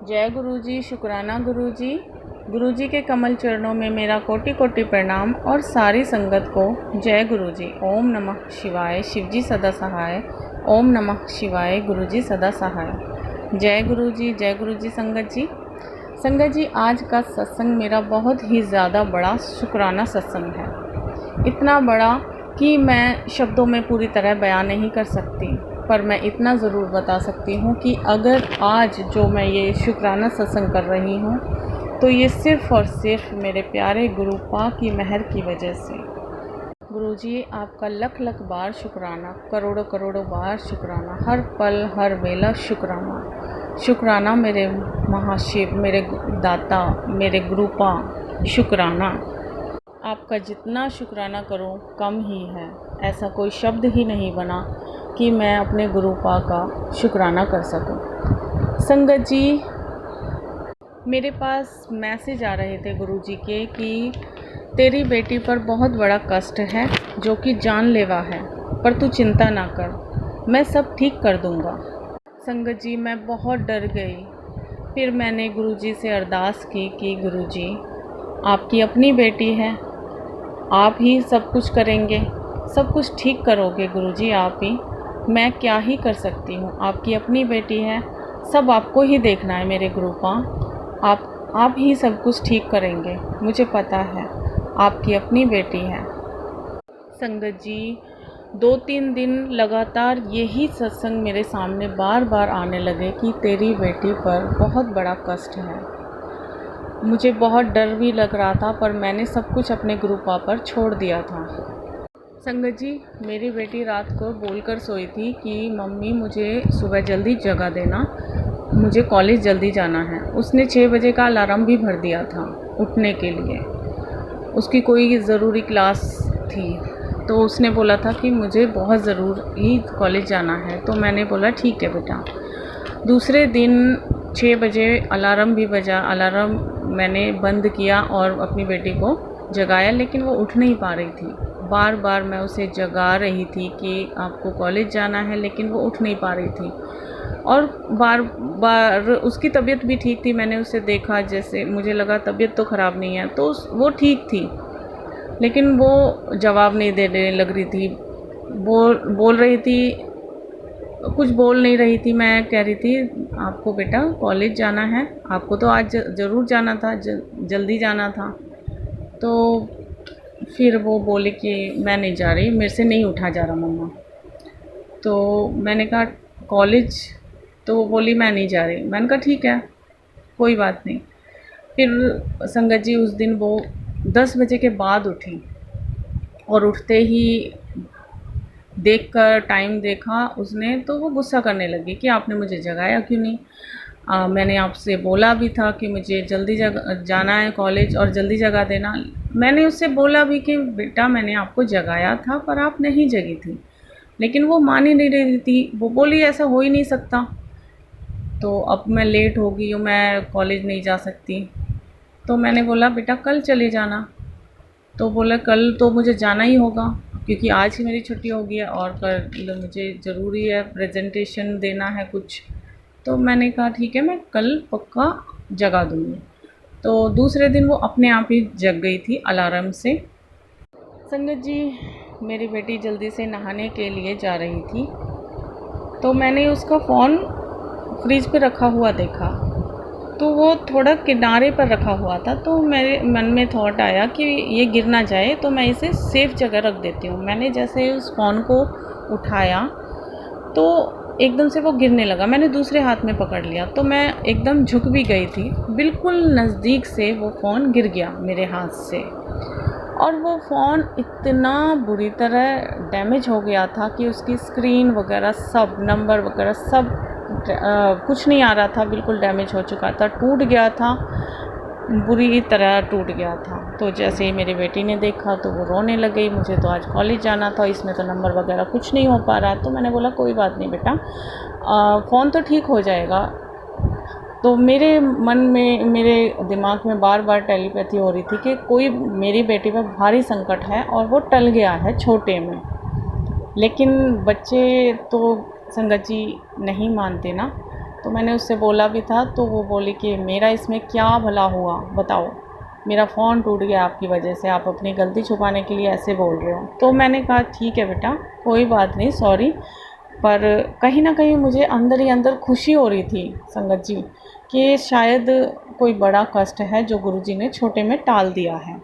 जय गुरु जी, शुक्राना गुरु जी। गुरु जी के कमल चरणों में मेरा कोटि कोटि प्रणाम और सारी संगत को जय गुरु जी। ओम नमः शिवाय, शिव जी सदा सहाय। ओम नमः शिवाय, गुरु जी सदा सहाय। जय गुरु जी, जय गुरु जी। संगत जी, आज का सत्संग मेरा बहुत ही ज़्यादा बड़ा शुक्राना सत्संग है। इतना बड़ा कि मैं शब्दों में पूरी तरह बयान नहीं कर सकती, पर मैं इतना ज़रूर बता सकती हूँ कि अगर आज जो मैं ये शुक्राना सत्संग कर रही हूँ तो ये सिर्फ़ और सिर्फ मेरे प्यारे गुरु पाक की मेहर की वजह से। गुरु जी, आपका लख लख बार शुक्राना, करोड़ों करोड़ों बार शुक्राना, हर पल हर वेला शुक्राना। शुक्राना मेरे महाशिव, मेरे दाता, मेरे गुरुपा, शुक्राना। आपका जितना शुक्राना करूं कम ही है। ऐसा कोई शब्द ही नहीं बना कि मैं अपने गुरुपा का शुक्राना कर सकूं। संगत जी, मेरे पास मैसेज आ रहे थे गुरुजी के कि तेरी बेटी पर बहुत बड़ा कष्ट है जो कि जानलेवा है, पर तू चिंता ना कर, मैं सब ठीक कर दूंगा। संगत जी, मैं बहुत डर गई। फिर मैंने गुरुजी से अरदास की कि गुरुजी, आपकी अपनी बेटी है, आप ही सब कुछ करेंगे, सब कुछ ठीक करोगे गुरुजी, आप ही। मैं क्या ही कर सकती हूँ, आपकी अपनी बेटी है, सब आपको ही देखना है मेरे गुरुपा। आप ही सब कुछ ठीक करेंगे, मुझे पता है, आपकी अपनी बेटी है। संगत जी, 2-3 दिन लगातार यही सत्संग मेरे सामने बार बार आने लगे कि तेरी बेटी पर बहुत बड़ा कष्ट है। मुझे बहुत डर भी लग रहा था, पर मैंने सब कुछ अपने गुरुपा पर छोड़ दिया था। संगत जी, मेरी बेटी रात को बोलकर सोई थी कि मम्मी मुझे सुबह जल्दी जगा देना, मुझे कॉलेज जल्दी जाना है। उसने 6 बजे का अलार्म भी भर दिया था उठने के लिए। उसकी कोई ज़रूरी क्लास थी, तो उसने बोला था कि मुझे बहुत ज़रूरी कॉलेज जाना है। तो मैंने बोला ठीक है बेटा। दूसरे दिन 6 बजे अलार्म भी बजा। अलार्म मैंने बंद किया और अपनी बेटी को जगाया, लेकिन वो उठ नहीं पा रही थी। बार बार मैं उसे जगा रही थी कि आपको कॉलेज जाना है, लेकिन वो उठ नहीं पा रही थी। और बार बार उसकी तबीयत भी ठीक थी। मैंने उसे देखा, जैसे मुझे लगा तबीयत तो ख़राब नहीं है, तो वो ठीक थी, लेकिन वो जवाब नहीं देने लग रही थी। बोल रही थी, कुछ बोल नहीं रही थी। मैं कह रही थी आपको बेटा कॉलेज जाना है, आपको तो आज ज़रूर जाना था, जल्दी जाना था। तो फिर वो बोली कि मैं नहीं जा रही, मेरे से नहीं उठा जा रहा मम्मा। तो मैंने कहा कॉलेज, तो वो बोली मैं नहीं जा रही। मैंने कहा ठीक है, कोई बात नहीं। फिर संगत जी, उस दिन वो 10 बजे के बाद उठी और उठते ही देखकर टाइम देखा उसने, तो वो गुस्सा करने लगी कि आपने मुझे जगाया क्यों नहीं। मैंने आपसे बोला भी था कि मुझे जल्दी जाना है कॉलेज और जल्दी जगा देना। मैंने उससे बोला भी कि बेटा मैंने आपको जगाया था पर आप नहीं जगी थी, लेकिन वो मान ही नहीं रही थी। वो बोली ऐसा हो ही नहीं सकता, तो अब मैं लेट हो गई हूँ, मैं कॉलेज नहीं जा सकती। तो मैंने बोला बेटा कल चले जाना। तो बोला कल तो मुझे जाना ही होगा, क्योंकि आज ही मेरी छुट्टी होगी है और कल मुझे ज़रूरी है, प्रेजेंटेशन देना है कुछ। तो मैंने कहा ठीक है, मैं कल पक्का जगा दूँगी। तो दूसरे दिन वो अपने आप ही जग गई थी अलार्म से। संगत जी, मेरी बेटी जल्दी से नहाने के लिए जा रही थी, तो मैंने उसका फ़ोन फ्रिज पे रखा हुआ देखा, तो वो थोड़ा किनारे पर रखा हुआ था। तो मेरे मन में थॉट आया कि ये गिर ना जाए, तो मैं इसे सेफ़ जगह रख देती हूँ। मैंने जैसे उस फ़ोन को उठाया तो एकदम से वो गिरने लगा। मैंने दूसरे हाथ में पकड़ लिया, तो मैं एकदम झुक भी गई थी। बिल्कुल नज़दीक से वो फ़ोन गिर गया मेरे हाथ से, और वो फ़ोन इतना बुरी तरह डैमेज हो गया था कि उसकी स्क्रीन वगैरह सब, नंबर वगैरह सब कुछ नहीं आ रहा था, बिल्कुल डैमेज हो चुका था, टूट गया था, बुरी तरह टूट गया था। तो जैसे ही मेरी बेटी ने देखा तो वो रोने लग गई, मुझे तो आज कॉलेज जाना था, इसमें तो नंबर वगैरह कुछ नहीं हो पा रहा। तो मैंने बोला कोई बात नहीं बेटा, फ़ोन तो ठीक हो जाएगा। तो मेरे मन में, मेरे दिमाग में बार बार टेलीपैथी हो रही थी कि कोई मेरी बेटी पर भारी संकट है और वो टल गया है छोटे में। लेकिन बच्चे तो संगत जी नहीं मानते ना। तो मैंने उससे बोला भी था, तो वो बोली कि मेरा इसमें क्या भला हुआ बताओ, मेरा फ़ोन टूट गया आपकी वजह से, आप अपनी गलती छुपाने के लिए ऐसे बोल रहे हो। तो मैंने कहा ठीक है बेटा, कोई बात नहीं, सॉरी। पर कहीं ना कहीं मुझे अंदर ही अंदर खुशी हो रही थी संगत जी कि शायद कोई बड़ा कष्ट है जो गुरुजी ने छोटे में टाल दिया है।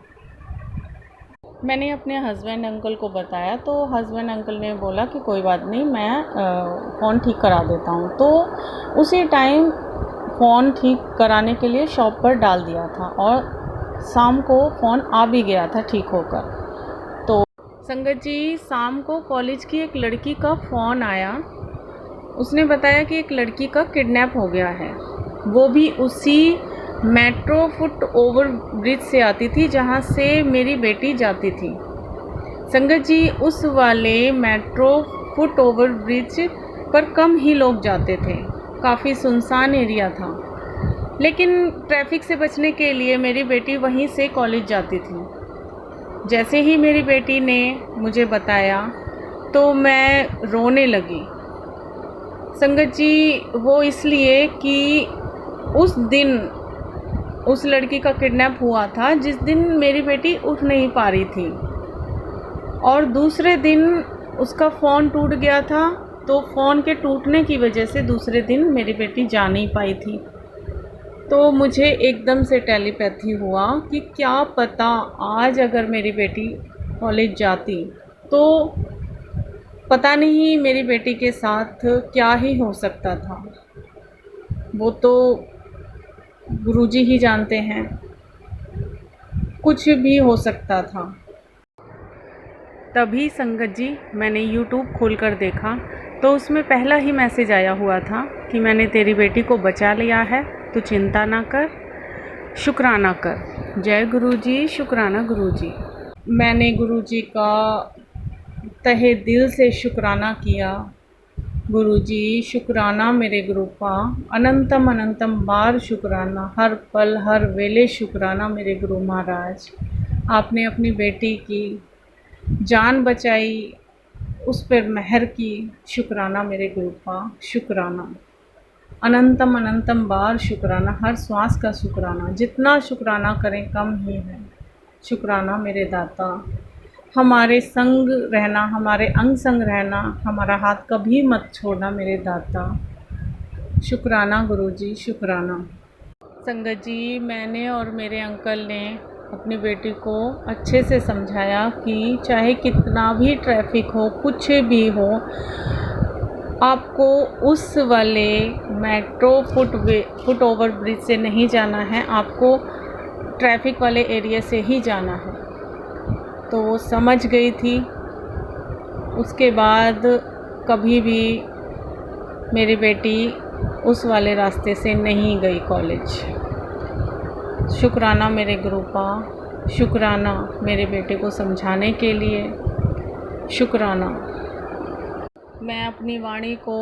मैंने अपने हस्बैंड अंकल को बताया, तो हस्बैंड अंकल ने बोला कि कोई बात नहीं, मैं फ़ोन ठीक करा देता हूँ। तो उसी टाइम फ़ोन ठीक कराने के लिए शॉप पर डाल दिया था और शाम को फ़ोन आ भी गया था ठीक होकर। तो संगत जी, शाम को कॉलेज की एक लड़की का फ़ोन आया। उसने बताया कि एक लड़की का किडनैप हो गया है, वो भी उसी मेट्रो फुट ओवर ब्रिज से आती थी जहाँ से मेरी बेटी जाती थी। संगत जी, उस वाले मेट्रो फुट ओवर ब्रिज पर कम ही लोग जाते थे, काफ़ी सुनसान एरिया था, लेकिन ट्रैफिक से बचने के लिए मेरी बेटी वहीं से कॉलेज जाती थी। जैसे ही मेरी बेटी ने मुझे बताया तो मैं रोने लगी संगत जी। वो इसलिए कि उस दिन उस लड़की का किडनैप हुआ था जिस दिन मेरी बेटी उठ नहीं पा रही थी, और दूसरे दिन उसका फ़ोन टूट गया था। तो फ़ोन के टूटने की वजह से दूसरे दिन मेरी बेटी जा नहीं पाई थी। तो मुझे एकदम से टेलीपैथी हुआ कि क्या पता आज अगर मेरी बेटी कॉलेज जाती तो पता नहीं मेरी बेटी के साथ क्या ही हो सकता था। वो तो गुरुजी ही जानते हैं, कुछ भी हो सकता था। तभी संगत जी मैंने यूट्यूब खोलकर देखा तो उसमें पहला ही मैसेज आया हुआ था कि मैंने तेरी बेटी को बचा लिया है, तू चिंता ना कर, शुक्राना कर। जय गुरुजी, शुक्राना गुरुजी। मैंने गुरुजी का तहे दिल से शुक्राना किया। गुरुजी शुक्राना मेरे गुरुपा, अनंतम अनंतम बार शुक्राना, हर पल हर वेले शुक्राना मेरे गुरु महाराज। आपने अपनी बेटी की जान बचाई, उस पर मेहर की, शुक्राना मेरे गुरुपा, शुक्राना, अनंतम अनंतम बार शुक्राना, हर श्वास का शुक्राना, जितना शुक्राना करें कम ही है। शुक्राना मेरे दाता, हमारे संग रहना, हमारे अंग संग रहना, हमारा हाथ कभी मत छोड़ना मेरे दाता। शुक्राना गुरुजी, शुक्राना। संगत जी, मैंने और मेरे अंकल ने अपनी बेटी को अच्छे से समझाया कि चाहे कितना भी ट्रैफिक हो, कुछ भी हो, आपको उस वाले मेट्रो फुट ओवर ब्रिज से नहीं जाना है, आपको ट्रैफिक वाले एरिया से ही जाना है। तो वो समझ गई थी। उसके बाद कभी भी मेरी बेटी उस वाले रास्ते से नहीं गई कॉलेज। शुक्राना मेरे गुरुपा, शुक्राना मेरे बेटे को समझाने के लिए, शुक्राना। मैं अपनी वाणी को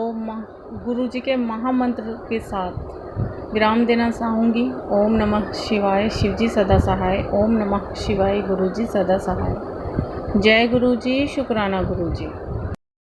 गुरुजी के महामंत्र के साथ विराम देना चाहूँगी। ओम नमः शिवाय, शिवजी सदा सहाय। ओम नमः शिवाय, गुरुजी सदा सहाय। जय गुरुजी, शुक्राना गुरुजी।